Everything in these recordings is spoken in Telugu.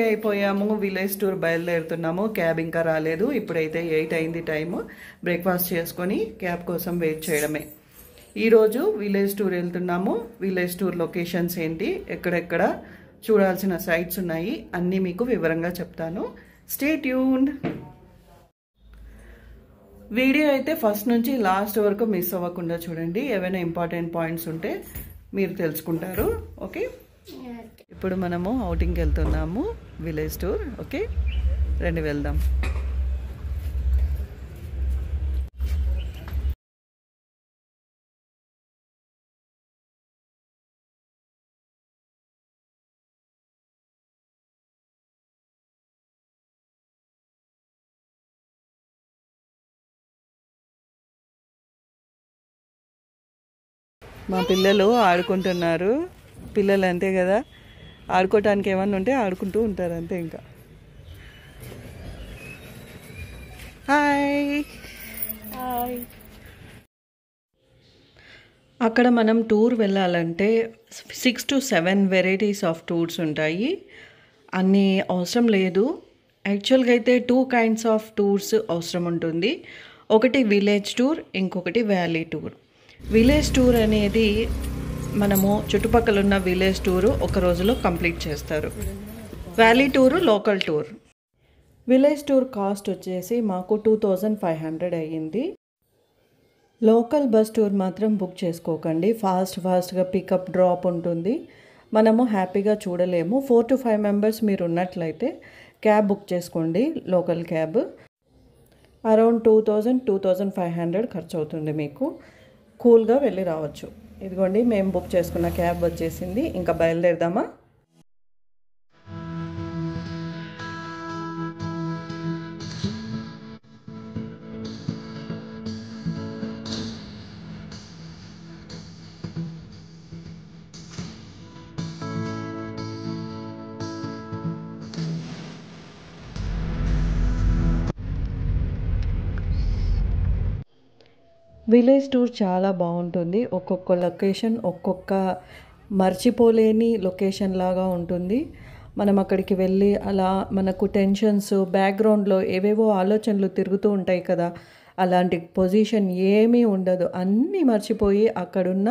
అయిపోయాము. Village tour బయలుదేరుతున్నాము. క్యాబ్ ఇంకా రాలేదు. ఇప్పుడైతే 8 అయింది టైము. బ్రేక్ఫాస్ట్ చేసుకొని క్యాబ్ కోసం వెయిట్ చేయడమే. ఈరోజు విలేజ్ టూర్ వెళ్తున్నాము. విలేజ్ టూర్ లొకేషన్స్ ఏంటి, ఎక్కడెక్కడ చూడాల్సిన సైట్స్ ఉన్నాయి అన్నీ మీకు వివరంగా చెప్తాను. Stay tuned. వీడియో అయితే ఫస్ట్ నుంచి లాస్ట్ వరకు మిస్ అవ్వకుండా చూడండి. ఏవైనా ఇంపార్టెంట్ పాయింట్స్ ఉంటే మీరు తెలుసుకుంటారు. ఓకే, ఇప్పుడు మనము అవుటింగ్కి వెళ్తున్నాము, విలేజ్ టూర్. ఓకే, రండి వెళ్దాం. మా పిల్లలు ఆడుకుంటున్నారు. పిల్లలు అంతే కదా, ఆడుకోవటానికి ఏమన్నా ఉంటే ఆడుకుంటూ ఉంటారు అంతే. ఇంకా హాయ్ హాయ్. అక్కడ మనం టూర్ వెళ్ళాలంటే 6 to 7 వెరైటీస్ ఆఫ్ టూర్స్ ఉంటాయి. అన్నీ అవసరం లేదు. యాక్చువల్గా అయితే 2 kinds ఆఫ్ టూర్స్ అవసరం ఉంటుంది. ఒకటి విలేజ్ టూర్, ఇంకొకటి వ్యాలీ టూర్. విలేజ్ టూర్ అనేది మనము చుట్టుపక్కల ఉన్న విలేజ్ టూరు ఒక రోజులో కంప్లీట్ చేస్తారు. Valley tour local tour. Village tour cost వచ్చేసి మాకు 2500 అయ్యింది. లోకల్ బస్ టూర్ మాత్రం బుక్ చేసుకోకండి. ఫాస్ట్గా పికప్ డ్రాప్ ఉంటుంది. మనము హ్యాపీగా చూడలేము. 4 to 5 members మీరు ఉన్నట్లయితే క్యాబ్ బుక్ చేసుకోండి. లోకల్ క్యాబ్ అరౌండ్ 2500 ఖర్చు అవుతుంది. మీకు కూల్గా వెళ్ళి రావచ్చు. ఇదిగోండి, మేము బుక్ చేసుకున్న క్యాబ్ వచ్చేసింది. ఇంకా బయలుదేరదామా? విలేజ్ టూర్ చాలా బాగుంటుంది. ఒక్కొక్క లొకేషన్ ఒక్కొక్క మర్చిపోలేని లొకేషన్ లాగా ఉంటుంది. మనం అక్కడికి వెళ్ళి అలా మనకు టెన్షన్స్, బ్యాక్గ్రౌండ్లో ఏవేవో ఆలోచనలు తిరుగుతూ ఉంటాయి కదా, అలాంటి పొజిషన్ ఏమీ ఉండదు. అన్నీ మర్చిపోయి అక్కడున్న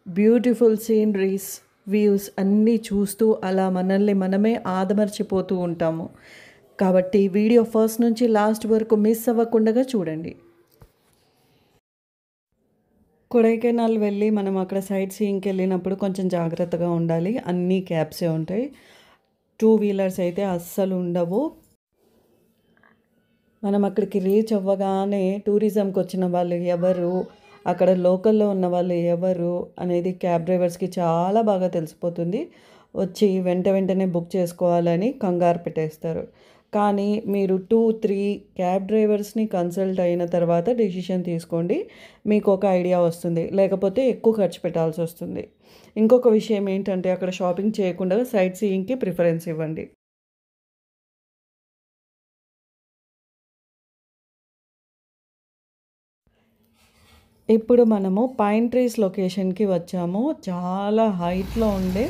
బ్యూటిఫుల్ సీనరీస్, వ్యూస్ అన్నీ చూస్తూ అలా మనల్ని మనమే ఆదమర్చిపోతూ ఉంటాము. కాబట్టి వీడియో ఫస్ట్ నుంచి లాస్ట్ వరకు మిస్ అవ్వకుండా చూడండి. కొడైకెనాల్ వెళ్ళి మనం అక్కడ సైట్ సీయింగ్కి వెళ్ళినప్పుడు కొంచెం జాగ్రత్తగా ఉండాలి. అన్నీ క్యాబ్సే ఉంటాయి. 2 wheelers అయితే అస్సలు ఉండవు. మనం అక్కడికి రీచ్ అవ్వగానే టూరిజంకి వచ్చిన వాళ్ళు ఎవరు, అక్కడ లోకల్లో ఉన్న వాళ్ళు ఎవరు అనేది క్యాబ్ డ్రైవర్స్కి చాలా బాగా తెలిసిపోతుంది. వచ్చి వెంటనే బుక్ చేసుకోవాలని కంగారు పెట్టేస్తారు. కానీ మీరు 2-3 క్యాబ్ డ్రైవర్స్ని కన్సల్ట్ అయిన తర్వాత డెసిషన్ తీసుకోండి. మీకు ఒక ఐడియా వస్తుంది. లేకపోతే ఎక్కువ ఖర్చు పెట్టాల్సి వస్తుంది. ఇంకొక విషయం ఏంటంటే అక్కడ షాపింగ్ చేయకుండా సైట్ సీయింగ్కి ప్రిఫరెన్స్ ఇవ్వండి. ఇప్పుడు మనము పైన్ ట్రీస్ లొకేషన్కి వచ్చాము. చాలా హైట్లో ఉండే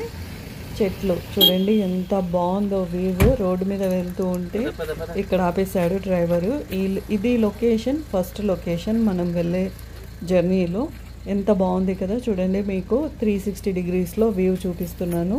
చెట్లు చూడండి, ఎంత బాగుందో వ్యూ. రోడ్డు మీద వెళ్తూ ఉంటే ఇక్కడ ఆపేశాడు డ్రైవరు. ఇది లొకేషన్, ఫస్ట్ లొకేషన్ మనం వెళ్ళే జర్నీలో. ఎంత బాగుంది కదా చూడండి. మీకు 360 degreesలో వ్యూ చూపిస్తున్నాను.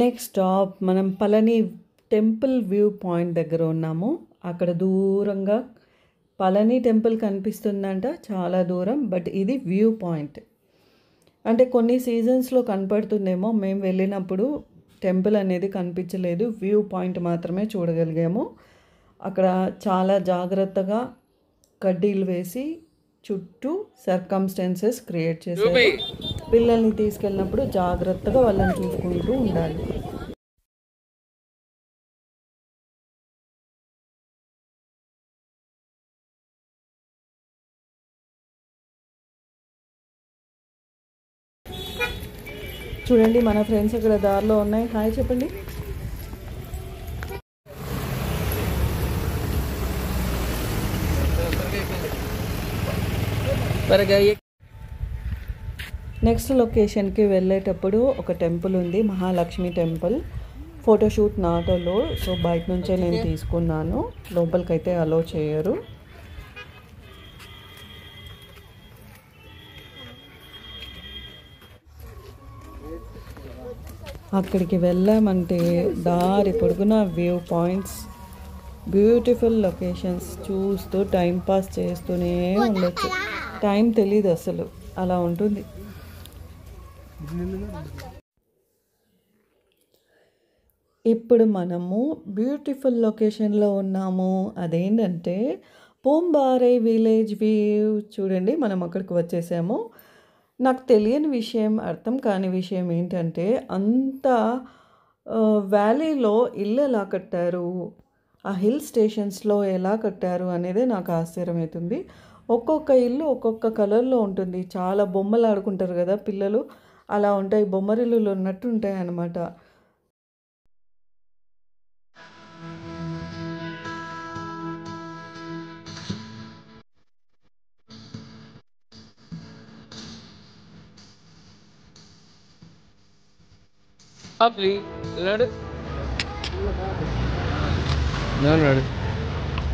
నెక్స్ట్ స్టాప్ మనం పళని టెంపుల్ వ్యూ పాయింట్ దగ్గర ఉన్నాము. అక్కడ దూరంగా పళని టెంపుల్ కనిపిస్తుందంట, చాలా దూరం. బట్ ఇది వ్యూ పాయింట్. అంటే కొన్ని సీజన్స్లో కనపడుతుందేమో, మేము వెళ్ళినప్పుడు టెంపుల్ అనేది కనిపించలేదు. వ్యూ పాయింట్ మాత్రమే చూడగలిగాము. అక్కడ చాలా జాగ్రత్తగా కడ్డీలు వేసి చుట్టూ సర్కమ్స్టెన్సెస్ క్రియేట్ చేశారు. పిల్లల్ని తీసుకెళ్ళినప్పుడు జాగ్రత్తగా వాళ్ళని చూసుకుంటూ ఉండాలి. చూడండి మన ఫ్రెండ్స్ అక్కడ దారిలో ఉన్నాయి. హాయ్ చెప్పండి. నెక్స్ట్ లొకేషన్కి వెళ్ళేటప్పుడు ఒక టెంపుల్ ఉంది, Mahalakshmi temple. Photoshoot not allowed, so బయట నుంచే నేను తీసుకున్నాను, లోపలికైతే అలో చేయరు. అక్కడికి వెళ్ళామంటే దారి పొడుగున వ్యూ పాయింట్స్, బ్యూటిఫుల్ లొకేషన్స్ చూస్తూ టైం పాస్ చేస్తూనే ఉండొచ్చు. టైం తెలీదు అసలు, అలా ఉంటుంది. ఇప్పుడు మనము బ్యూటిఫుల్ లొకేషన్లో ఉన్నాము. అదేంటంటే పూంబారై విలేజ్ వ్యూ. చూడండి మనం అక్కడికి వచ్చేసాము. నాకు తెలియని విషయం, అర్థం కాని విషయం ఏంటంటే అంత వ్యాలీలో ఇల్లు ఎలా కట్టారు, ఆ హిల్ స్టేషన్స్లో ఎలా కట్టారు అనేదే నాకు ఆశ్చర్యమవుతుంది. ఒక్కొక్క ఇల్లు ఒక్కొక్క కలర్లో ఉంటుంది. చాలా బొమ్మలు ఆడుకుంటారు కదా పిల్లలు, అలా ఉంటాయి, బొమ్మరిల్లులు ఉన్నట్టు ఉంటాయి అన్నమాట.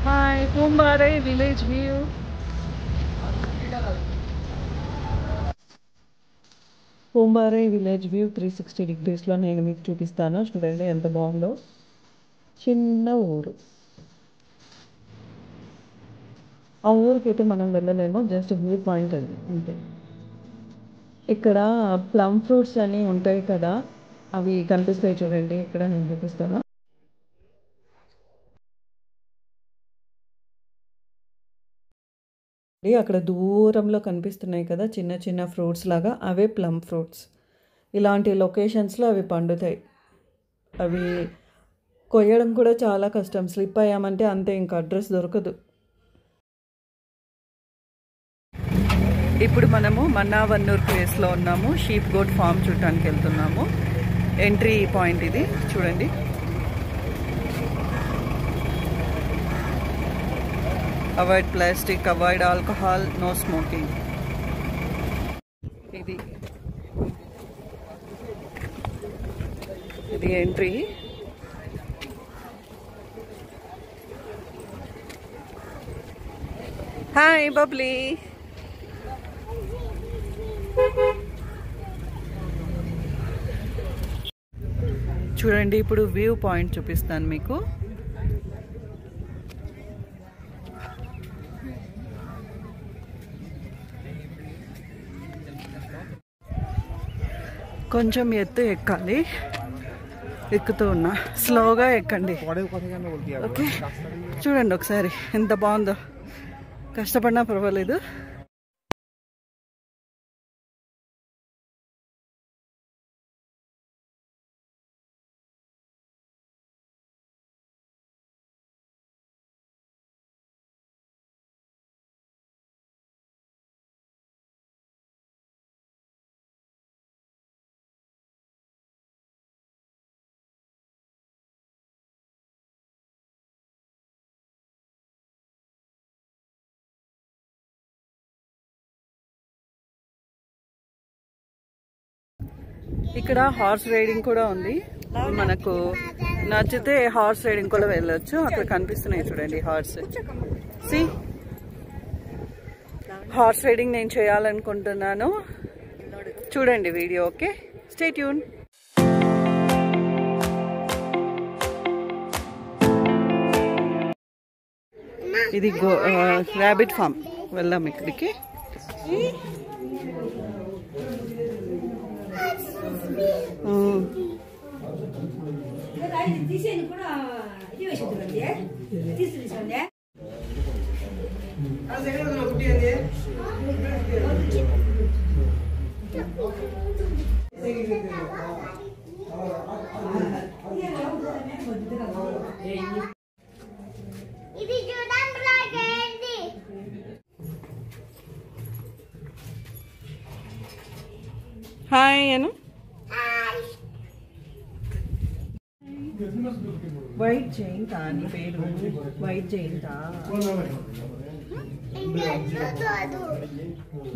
Hi Poombarai village view. Poombarai village view 360 డిగ్రీస్లో నేను మీకు చూపిస్తాను. చూడండి ఎంత బాగుందో. చిన్న ఊరు. ఆ ఊరికైతే మనం వెళ్ళలేము, జస్ట్ వ్యూ పాయింట్ అది అంతే. ఇక్కడ ప్లమ్ ఫ్రూట్స్ అని ఉంటాయి కదా, అవి కనిపిస్తాయి చూడండి. ఇక్కడ నేను చూపిస్తాను. అక్కడ దూరంలో కనిపిస్తున్నాయి కదా చిన్న చిన్న ఫ్రూట్స్ లాగా, అవే ప్లమ్ ఫ్రూట్స్. ఇలాంటి లొకేషన్స్లో అవి పండుతాయి. అవి కొయ్యడం కూడా చాలా కష్టం, స్లిప్ అయ్యామంటే అంతే, ఇంకా అడ్రస్ దొరకదు. ఇప్పుడు మనము మన్నావన్నూర్ ప్లేస్లో ఉన్నాము. షీప్ గోట్ ఫామ్ చూడటానికి వెళ్తున్నాము. ఎంట్రీ పాయింట్ ఇది చూడండి. Avoid plastic, avoid alcohol, no smoking. ఇది ఎంట్రీ. హాయ్ బబ్లీ. చూడండి ఇప్పుడు వ్యూ పాయింట్ చూపిస్తాను మీకు. కొంచెం ఎత్తు ఎక్కాలి, ఎక్కుతూ ఉన్నా, స్లోగా ఎక్కండి ఓకే. చూడండి ఒకసారి ఎంత బాగుందో, కష్టపడినా పర్వాలేదు. ఇక్కడ హార్స్ రైడింగ్ కూడా ఉంది. మనకు నచ్చితే హార్స్ రైడింగ్ కూడా వెళ్ళొచ్చు. అక్కడ కనిపిస్తున్నాయి చూడండి హార్స్. సి హార్స్ రైడింగ్ నేను చేయాలనుకుంటున్నాను. చూడండి వీడియో. Okay, stay tune. ఇది ర్యాబిట్ ఫామ్. వెళ్దాం ఇక్కడికి. హాయ్ అను. వైట్ జయంతా నీ పేరు? వైట్ జయంతా?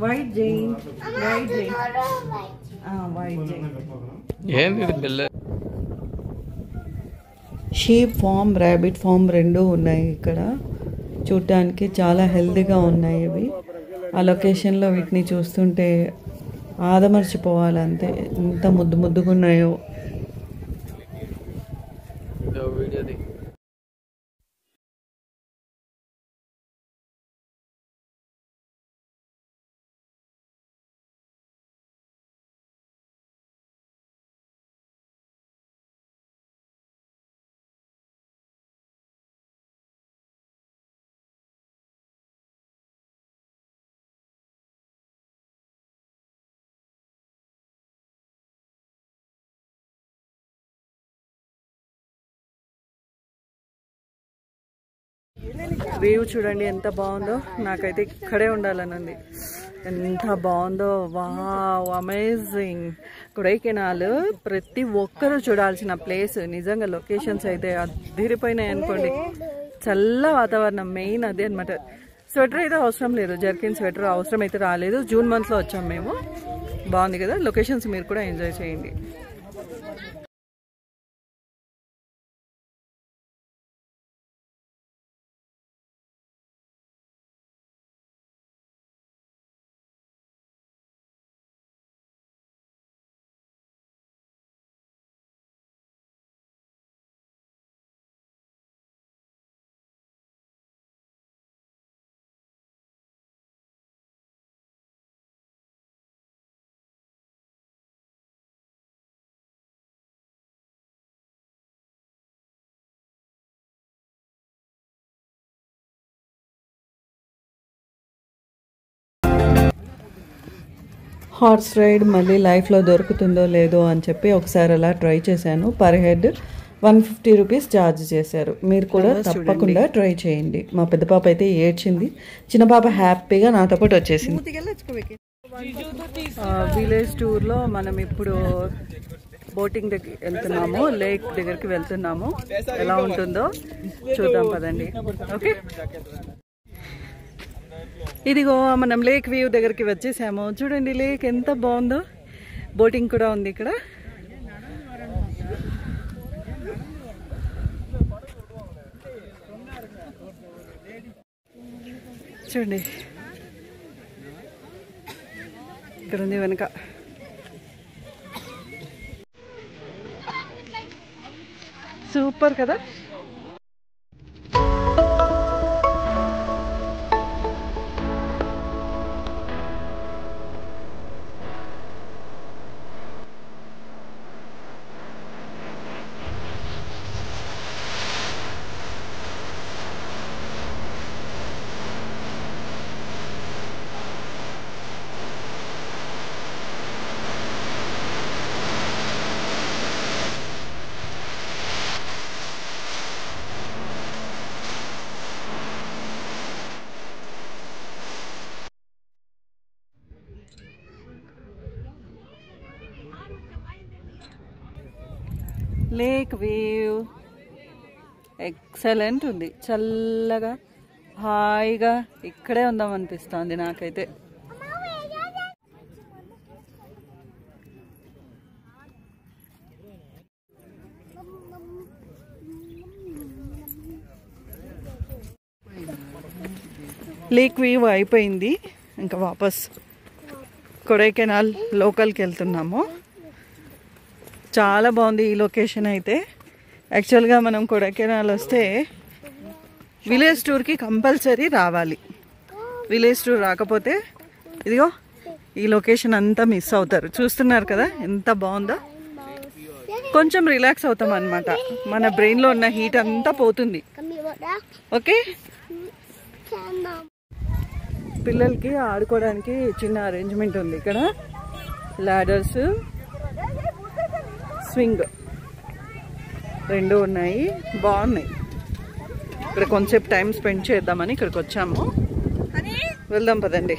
వైట్ జైన్, వైట్ జైన్, వైట్ జైన్. షీప్ ఫామ్, ర్యాబిట్ ఫామ్ రెండు ఉన్నాయి ఇక్కడ. చూడటానికి చాలా హెల్తీగా ఉన్నాయి ఇవి. ఆ లొకేషన్లో వీటిని చూస్తుంటే ఆదమర్చిపోవాలి, అంతే ఎంత ముద్దు ముద్దుగా ఉన్నాయో. వ్యూ చూడండి ఎంత బాగుందో. నాకైతే ఇక్కడే ఉండాలని ఉంది, ఎంత బాగుందో. Wow, amazing. కొడైకెనాల్ ప్రతి ఒక్కరూ చూడాల్సిన ప్లేస్. నిజంగా లొకేషన్స్ అయితే అదిరిపోయినాయి అనుకోండి. చల్ల వాతావరణం మెయిన్ అదే అనమాట. స్వెటర్ అయితే అవసరం లేదు, జర్కిన్ స్వెటర్ అవసరం అయితే రాలేదు. జూన్ మంత్లో వచ్చాం మేము. బాగుంది కదా లొకేషన్స్, మీరు కూడా ఎంజాయ్ చేయండి. హార్స్ రైడ్ మళ్ళీ లైఫ్లో దొరుకుతుందో లేదో అని చెప్పి ఒకసారి అలా ట్రై చేశాను. పర్ హెడ్ 150 రూపీస్ ఛార్జ్ చేశారు. మీరు కూడా తప్పకుండా ట్రై చేయండి. మా పెద్ద పాప అయితే ఏడ్చింది, చిన్న పాప హ్యాపీగా నాతో పాటు వచ్చేసింది. విలేజ్ టూర్లో మనం ఇప్పుడు బోటింగ్ దగ్గర వెళ్తున్నాము, లేక్ దగ్గరికి వెళ్తున్నాము. ఎలా ఉంటుందో చూద్దాం పదండి. ఓకే, ఇదిగో మనం లేక్ వ్యూ దగ్గరికి వచ్చేసాము. చూడండి లేక్ ఎంత బాగుందో. బోటింగ్ కూడా ఉంది ఇక్కడ. చూడండి ఇక్కడ ఉంది వెనక. సూపర్ కదా. లేక్ వ్యూ ఎక్సలెంట్ ఉంది. చల్లగా హాయిగా ఇక్కడే ఉందాం అనిపిస్తుంది నాకైతే. లేక్ వ్యూ అయిపోయింది, ఇంకా వాపస్ కొడైకెనాల్ లోకల్కి వెళ్తున్నాము. చాలా బాగుంది ఈ లొకేషన్ అయితే. యాక్చువల్గా మనం కొడైకెనాల్ వస్తే విలేజ్ టూర్కి కంపల్సరీ రావాలి. విలేజ్ టూర్ రాకపోతే ఇదిగో ఈ లొకేషన్ అంతా మిస్ అవుతారు. చూస్తున్నారు కదా ఎంత బాగుందో. కొంచెం రిలాక్స్ అవుతాం అన్నమాట, మన బ్రెయిన్లో ఉన్న హీట్ అంతా పోతుంది. ఓకే, పిల్లలకి ఆడుకోవడానికి చిన్న అరేంజ్మెంట్ ఉంది ఇక్కడ. లాడర్స్, స్వింగ్ రెండు ఉన్నాయి, బాగున్నాయి. ఇక్కడ కొంచెంసేపు టైం స్పెండ్ చేద్దామని ఇక్కడికి వచ్చాము. వెళ్దాం పదండి.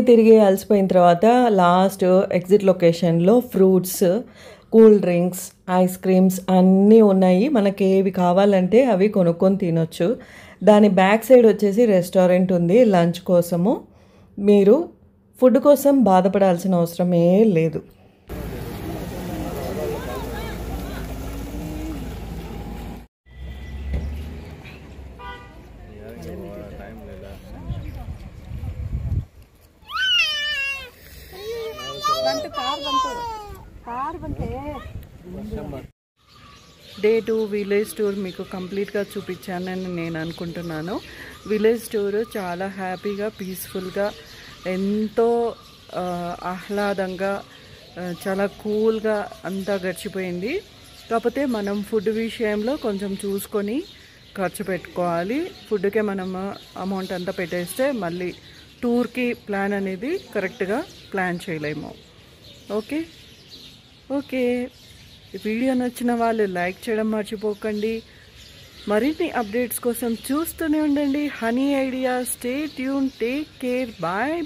తిరిగి అలసిపోయిన తర్వాత లాస్ట్ ఎగ్జిట్ లొకేషన్లో fruits, cool drinks, ice creams అన్నీ ఉన్నాయి. మనకి ఏవి కావాలంటే అవి కొనుక్కొని తినొచ్చు. దాని బ్యాక్ సైడ్ వచ్చేసి రెస్టారెంట్ ఉంది లంచ్ కోసము. మీరు ఫుడ్ కోసం బాధపడాల్సిన అవసరమే లేదు. డే 2 విలేజ్ టూర్ మీకు కంప్లీట్గా చూపించానని నేను అనుకుంటున్నాను. విలేజ్ టూర్ చాలా హ్యాపీగా, పీస్ఫుల్గా, ఎంతో ఆహ్లాదంగా, చాలా కూల్గా అంతా గడిచిపోయింది. కాకపోతే మనం ఫుడ్ విషయంలో కొంచెం చూసుకొని ఖర్చు పెట్టుకోవాలి. ఫుడ్కే మనం అమౌంట్ అంతా పెట్టేస్తే మళ్ళీ టూర్కి ప్లాన్ అనేది కరెక్ట్గా ప్లాన్ చేయలేము. ఓకే, వీడియో నచ్చిన వాళ్ళు లైక్ చేయడం మర్చిపోకండి. మరిన్ని అప్డేట్స్ కోసం చూస్తూనే ఉండండి honey idea. Stay tune, take care, bye.